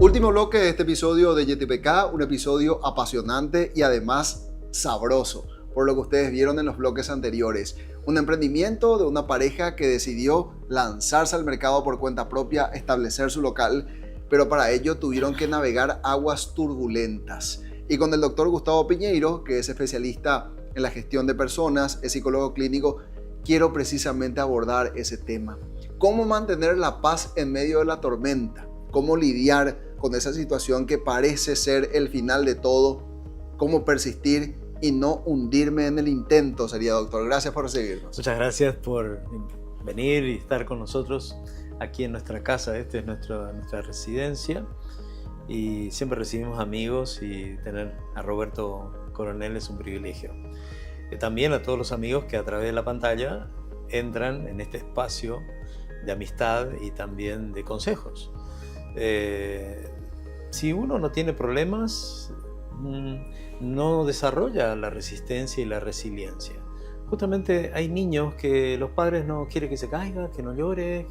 Último bloque de este episodio de YTPK, un episodio apasionante y además sabroso, por lo que ustedes vieron en los bloques anteriores. Un emprendimiento de una pareja que decidió lanzarse al mercado por cuenta propia, establecer su local, pero para ello tuvieron que navegar aguas turbulentas. Y con el doctor Gustavo Piñeiro, que es especialista en la gestión de personas, es psicólogo clínico, quiero precisamente abordar ese tema. ¿Cómo mantener la paz en medio de la tormenta? ¿Cómo lidiar con esa situación que parece ser el final de todo? ¿Cómo persistir y no hundirme en el intento? Sería, doctor. Gracias por recibirnos. Muchas gracias por venir y estar con nosotros aquí en nuestra casa. Esta es nuestra residencia y siempre recibimos amigos y tener a Roberto Coronel es un privilegio. También a todos los amigos que a través de la pantalla entran en este espacio de amistad y también de consejos. Si uno no tiene problemas, no desarrolla la resistencia y la resiliencia. Justamente hay niños que los padres no quieren que se caiga, que no llore,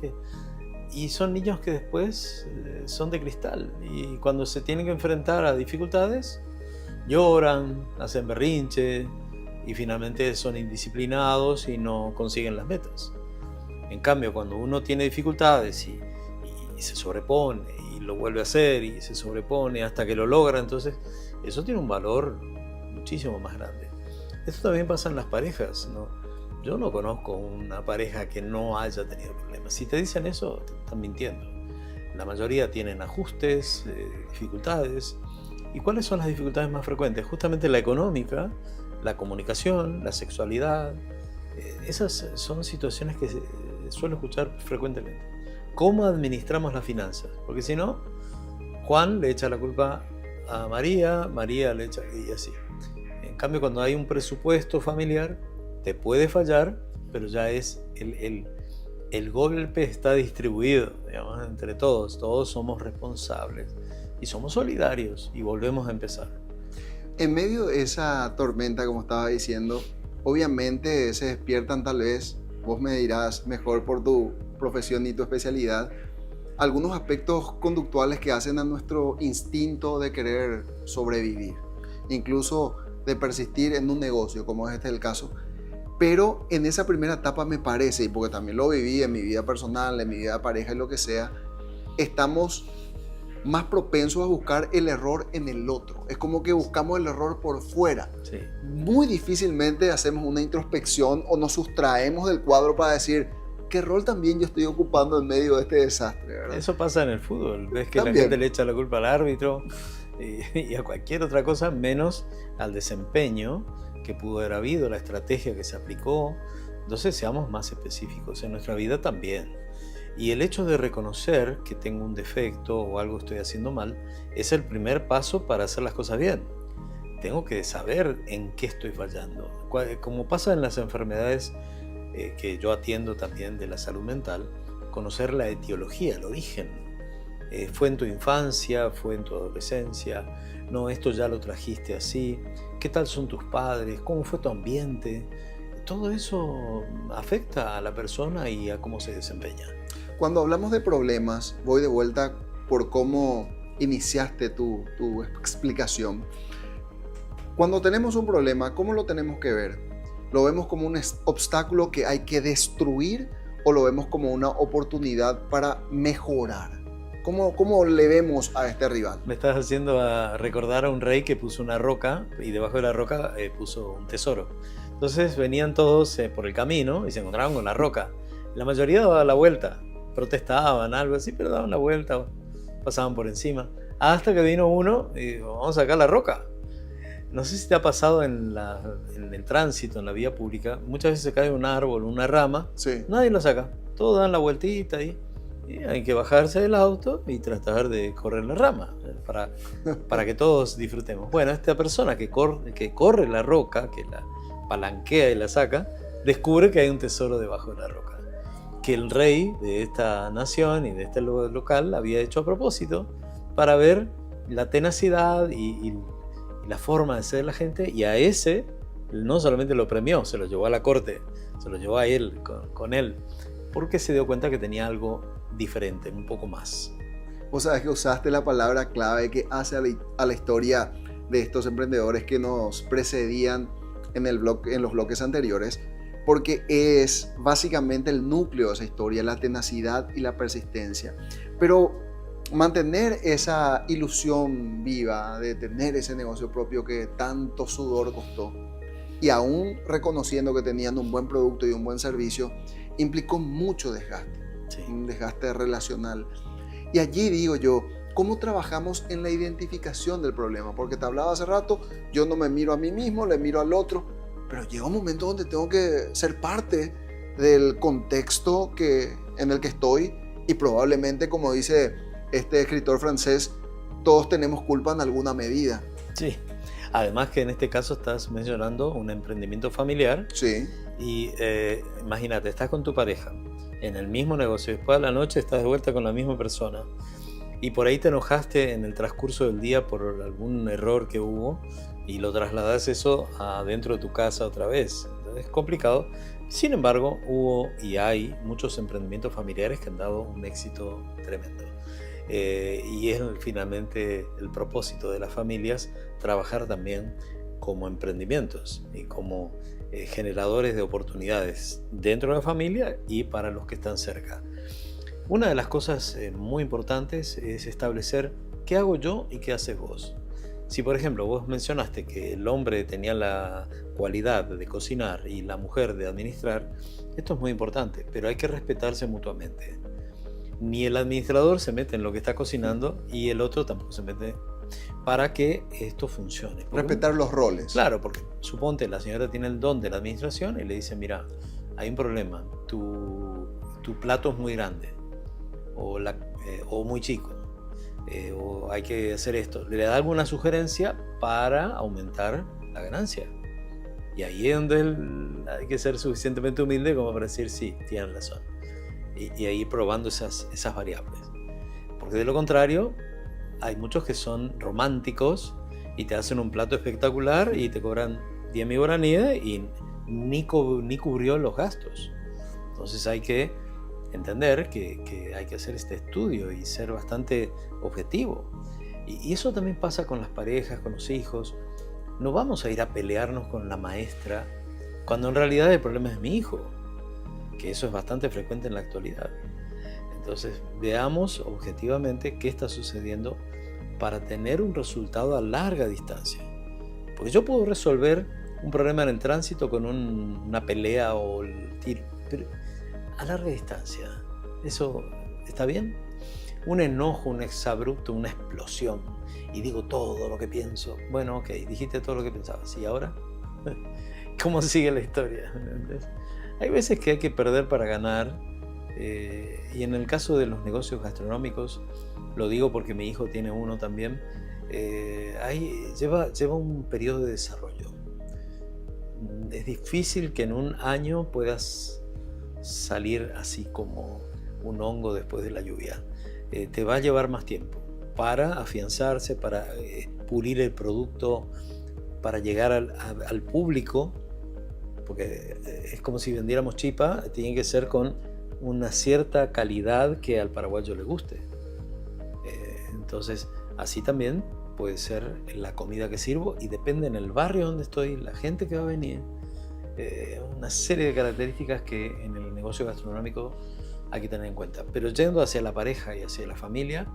y son niños que después son de cristal y cuando se tienen que enfrentar a dificultades lloran, hacen berrinche y finalmente son indisciplinados y no consiguen las metas. En cambio, cuando uno tiene dificultades y se sobrepone y lo vuelve a hacer y se sobrepone hasta que lo logra, entonces eso tiene un valor muchísimo más grande. Esto también pasa en las parejas, ¿no? Yo no conozco una pareja que no haya tenido problemas. Si te dicen eso, te están mintiendo. La mayoría tienen ajustes, dificultades. ¿Y cuáles son las dificultades más frecuentes? Justamente la económica, la comunicación, la sexualidad. Esas son situaciones que suelo escuchar frecuentemente. ¿Cómo administramos las finanzas? Porque si no, Juan le echa la culpa a María, María le echa y así. En cambio, cuando hay un presupuesto familiar, te puede fallar, pero ya es el golpe está distribuido, digamos, entre todos. Todos somos responsables y somos solidarios y volvemos a empezar. En medio de esa tormenta, como estaba diciendo, obviamente se despiertan tal vez, vos me dirás mejor por tu profesión y tu especialidad, algunos aspectos conductuales que hacen a nuestro instinto de querer sobrevivir, incluso de persistir en un negocio, como es este el caso. Pero en esa primera etapa me parece, y porque también lo viví en mi vida personal, en mi vida de pareja y lo que sea, estamos más propensos a buscar el error en el otro. Es como que buscamos el error por fuera. Sí. Muy difícilmente hacemos una introspección o nos sustraemos del cuadro para decir qué rol también yo estoy ocupando en medio de este desastre, ¿verdad? Eso pasa en el fútbol. Ves que También la gente le echa la culpa al árbitro y a cualquier otra cosa, menos al desempeño que pudo haber habido, la estrategia que se aplicó. Entonces seamos más específicos en nuestra vida también. Y el hecho de reconocer que tengo un defecto o algo estoy haciendo mal es el primer paso para hacer las cosas bien. Tengo que saber en qué estoy fallando. Como pasa en las enfermedades que yo atiendo también de la salud mental, conocer la etiología, el origen. Fue en tu infancia, fue en tu adolescencia, no, esto ya lo trajiste así, ¿qué tal son tus padres? ¿Cómo fue tu ambiente? Todo eso afecta a la persona y a cómo se desempeña. Cuando hablamos de problemas, voy de vuelta por cómo iniciaste tu explicación. Cuando tenemos un problema, ¿cómo lo tenemos que ver? ¿Lo vemos como un obstáculo que hay que destruir o lo vemos como una oportunidad para mejorar? ¿Cómo le vemos a este rival? Me estás haciendo recordar a un rey que puso una roca y debajo de la roca puso un tesoro. Entonces venían todos por el camino y se encontraban con la roca. La mayoría daba la vuelta, protestaban, algo así, pero daban la vuelta, pasaban por encima. Hasta que vino uno y dijo, vamos a sacar la roca. No sé si te ha pasado en el tránsito, en la vía pública, muchas veces se cae un árbol, una rama, Sí. Nadie lo saca, todos dan la vueltita ahí. Y hay que bajarse del auto y tratar de correr la rama para que todos disfrutemos. Bueno, esta persona que corre la roca, que la palanquea y la saca, descubre que hay un tesoro debajo de la roca, que el rey de esta nación y de este local había hecho a propósito para ver la tenacidad y la forma de ser la gente, y a ese no solamente lo premió, se lo llevó a la corte, se lo llevó a él, con él, porque se dio cuenta que tenía algo diferente, un poco más. Vos sabés que usaste la palabra clave que hace a la historia de estos emprendedores que nos precedían en los bloques anteriores, porque es básicamente el núcleo de esa historia, la tenacidad y la persistencia. Pero mantener esa ilusión viva de tener ese negocio propio que tanto sudor costó, y aún reconociendo que tenían un buen producto y un buen servicio, implicó mucho desgaste, Sí. un desgaste relacional. Y allí digo yo, ¿cómo trabajamos en la identificación del problema? Porque te hablaba hace rato, yo no me miro a mí mismo, le miro al otro, pero llega un momento donde tengo que ser parte del contexto en el que estoy, y probablemente, como dice este escritor francés, todos tenemos culpa en alguna medida. Sí. Además que en este caso estás mencionando un emprendimiento familiar Sí, y imagínate, estás con tu pareja en el mismo negocio, después a la noche estás de vuelta con la misma persona y por ahí te enojaste en el transcurso del día por algún error que hubo y lo trasladas eso adentro de tu casa otra vez. Entonces es complicado. Sin embargo, hubo y hay muchos emprendimientos familiares que han dado un éxito tremendo. Y es finalmente el propósito de las familias trabajar también como emprendimientos y como generadores de oportunidades dentro de la familia y para los que están cerca. Una de las cosas muy importantes es establecer qué hago yo y qué haces vos. Si por ejemplo vos mencionaste que el hombre tenía la cualidad de cocinar y la mujer de administrar, esto es muy importante, pero hay que respetarse mutuamente. Ni el administrador se mete en lo que está cocinando y el otro tampoco se mete, para que esto funcione. respetar los roles. Claro, porque suponte la señora tiene el don de la administración y le dice, mira, hay un problema, tu plato es muy grande o muy chico, o hay que hacer esto. Le da alguna sugerencia para aumentar la ganancia. Y ahí es donde hay que ser suficientemente humilde como para decir, sí, tienen razón. Y ahí probando esas variables. Porque de lo contrario, hay muchos que son románticos y te hacen un plato espectacular y te cobran 10.000 guaraníes y ni cubrió los gastos. Entonces hay que entender que hay que hacer este estudio y ser bastante objetivo. Y eso también pasa con las parejas, con los hijos. No vamos a ir a pelearnos con la maestra cuando en realidad el problema es mi hijo, que eso es bastante frecuente en la actualidad. Entonces veamos objetivamente qué está sucediendo para tener un resultado a larga distancia. Porque yo puedo resolver un problema en el tránsito con una pelea o el tiro, pero a larga distancia, ¿eso está bien? Un enojo, un exabrupto, una explosión, y digo todo lo que pienso. Bueno, ok, dijiste todo lo que pensabas, ¿y ahora? ¿Cómo sigue la historia? ¿Entendés? Hay veces que hay que perder para ganar, y en el caso de los negocios gastronómicos, lo digo porque mi hijo tiene uno también, lleva un periodo de desarrollo. Es difícil que en un año puedas salir así como un hongo después de la lluvia. Te va a llevar más tiempo para afianzarse, para pulir el producto, para llegar al público, porque es como si vendiéramos chipa, tiene que ser con una cierta calidad que al paraguayo le guste. Entonces, así también puede ser la comida que sirvo y depende en el barrio donde estoy, la gente que va a venir, una serie de características que en el negocio gastronómico hay que tener en cuenta. Pero yendo hacia la pareja y hacia la familia,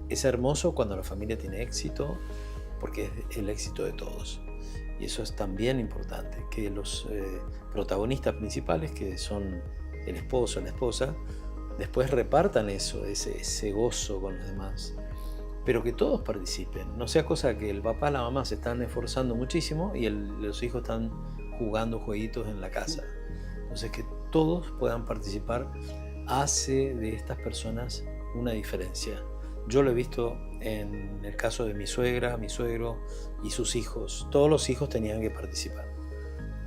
es hermoso cuando la familia tiene éxito, porque es el éxito de todos. Y eso es también importante, que los protagonistas principales, que son el esposo, la esposa, después repartan eso, ese gozo con los demás. Pero que todos participen, no sea cosa que el papá y la mamá se están esforzando muchísimo y los hijos están jugando jueguitos en la casa. Entonces que todos puedan participar hace de estas personas una diferencia. Yo lo he visto en el caso de mi suegra, mi suegro y sus hijos. Todos los hijos tenían que participar.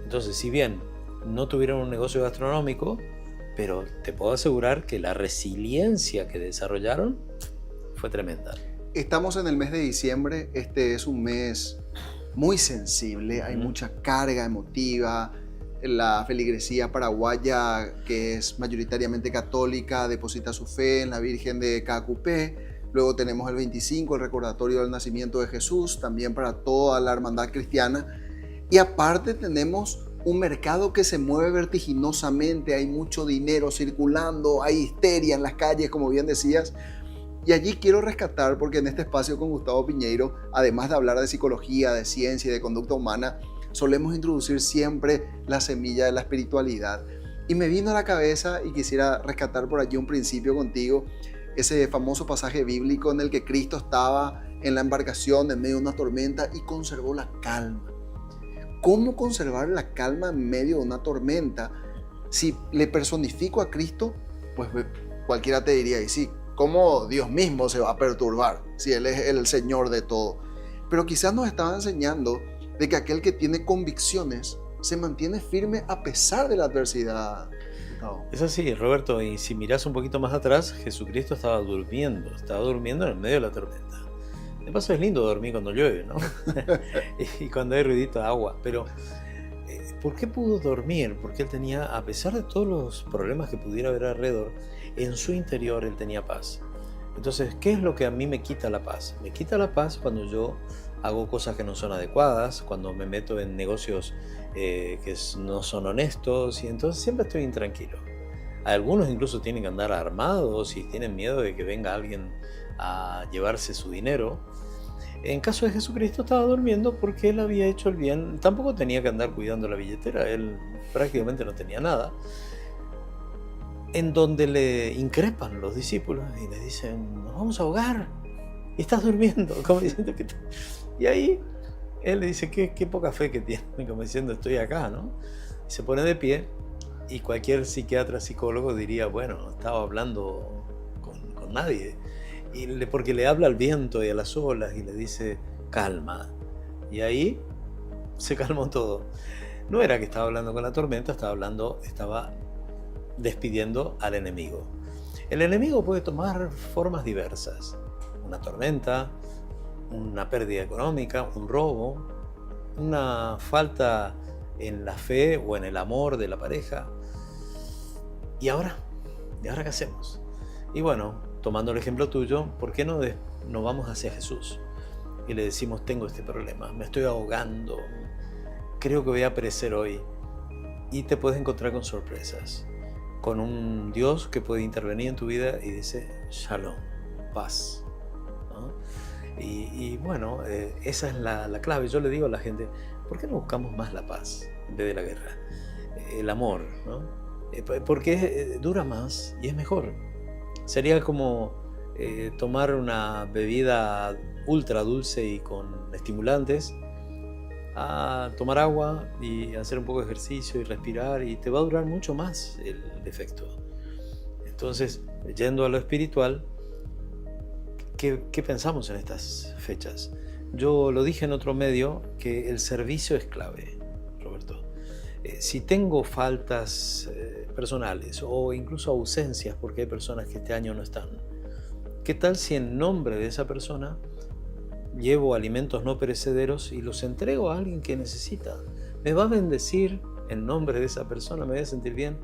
Entonces, si bien no tuvieron un negocio gastronómico, pero te puedo asegurar que la resiliencia que desarrollaron fue tremenda. Estamos en el mes de diciembre, este es un mes muy sensible, hay mucha carga emotiva. La feligresía paraguaya, que es mayoritariamente católica, deposita su fe en la Virgen de Cacupé. Luego tenemos el 25, el recordatorio del nacimiento de Jesús, también para toda la hermandad cristiana. Y aparte tenemos un mercado que se mueve vertiginosamente, hay mucho dinero circulando, hay histeria en las calles, como bien decías. Y allí quiero rescatar, porque en este espacio con Gustavo Piñeiro, además de hablar de psicología, de ciencia y de conducta humana, solemos introducir siempre la semilla de la espiritualidad. Y me vino a la cabeza y quisiera rescatar por allí un principio contigo, ese famoso pasaje bíblico en el que Cristo estaba en la embarcación en medio de una tormenta y conservó la calma. ¿Cómo conservar la calma en medio de una tormenta? Si le personifico a Cristo, pues cualquiera te diría, y sí, ¿cómo Dios mismo se va a perturbar si Él es el Señor de todo? Pero quizás nos estaba enseñando de que aquel que tiene convicciones se mantiene firme a pesar de la adversidad. Es así, Roberto, y si miras un poquito más atrás, Jesucristo estaba durmiendo en el medio de la tormenta. De paso es lindo dormir cuando llueve, ¿no? Y cuando hay ruidito de agua, pero ¿por qué pudo dormir? Porque él tenía, a pesar de todos los problemas que pudiera haber alrededor, en su interior él tenía paz. Entonces, ¿qué es lo que a mí me quita la paz? Me quita la paz cuando yo hago cosas que no son adecuadas, cuando me meto en negocios que no son honestos, y entonces siempre estoy intranquilo. Algunos incluso tienen que andar armados y tienen miedo de que venga alguien a llevarse su dinero. En caso de Jesucristo estaba durmiendo porque él había hecho el bien. Tampoco tenía que andar cuidando la billetera, él prácticamente no tenía nada. En donde le increpan los discípulos y le dicen, nos vamos a ahogar y estás durmiendo, como diciendo que y ahí él le dice, qué poca fe que tiene, como diciendo, estoy acá, ¿no? Y se pone de pie y cualquier psiquiatra, psicólogo diría, bueno, estaba hablando con nadie, porque le habla al viento y a las olas y le dice, calma, y ahí se calmó todo. No era que estaba hablando con la tormenta, estaba despidiendo al enemigo. El enemigo puede tomar formas diversas, una tormenta, una pérdida económica, un robo, una falta en la fe o en el amor de la pareja. ¿Y ahora qué hacemos? Y bueno, tomando el ejemplo tuyo, ¿por qué no vamos hacia Jesús? Y le decimos, tengo este problema, me estoy ahogando, creo que voy a perecer hoy. Y te puedes encontrar con sorpresas, con un Dios que puede intervenir en tu vida y dice, Shalom, paz, ¿no? Y bueno, esa es la clave. Yo le digo a la gente, ¿por qué no buscamos más la paz en vez de la guerra? El amor, ¿no? Porque dura más y es mejor. Sería como tomar una bebida ultra dulce y con estimulantes, a tomar agua y hacer un poco de ejercicio y respirar, y te va a durar mucho más el efecto. Entonces, yendo a lo espiritual, ¿qué pensamos en estas fechas? Yo lo dije en otro medio, que el servicio es clave, Roberto. Si tengo faltas personales o incluso ausencias porque hay personas que este año no están, ¿qué tal si en nombre de esa persona llevo alimentos no perecederos y los entrego a alguien que necesita? Me va a bendecir en nombre de esa persona, me voy a sentir bien.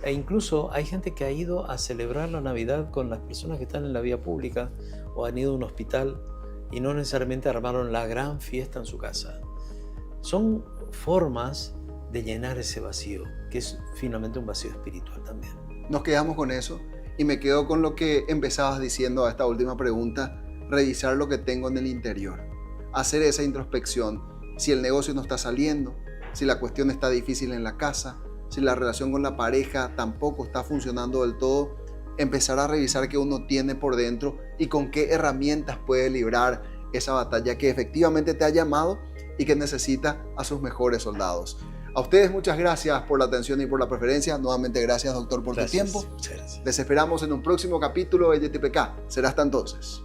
E incluso hay gente que ha ido a celebrar la Navidad con las personas que están en la vía pública o han ido a un hospital y no necesariamente armaron la gran fiesta en su casa. Son formas de llenar ese vacío, que es finalmente un vacío espiritual también. Nos quedamos con eso y me quedo con lo que empezabas diciendo a esta última pregunta, revisar lo que tengo en el interior, hacer esa introspección, si el negocio no está saliendo, si la cuestión está difícil en la casa, si la relación con la pareja tampoco está funcionando del todo, empezar a revisar qué uno tiene por dentro y con qué herramientas puede librar esa batalla que efectivamente te ha llamado y que necesita a sus mejores soldados. A ustedes muchas gracias por la atención y por la preferencia. Nuevamente gracias, doctor, por tu tiempo. Muchas gracias. Les esperamos en un próximo capítulo de YTPK. Será hasta entonces.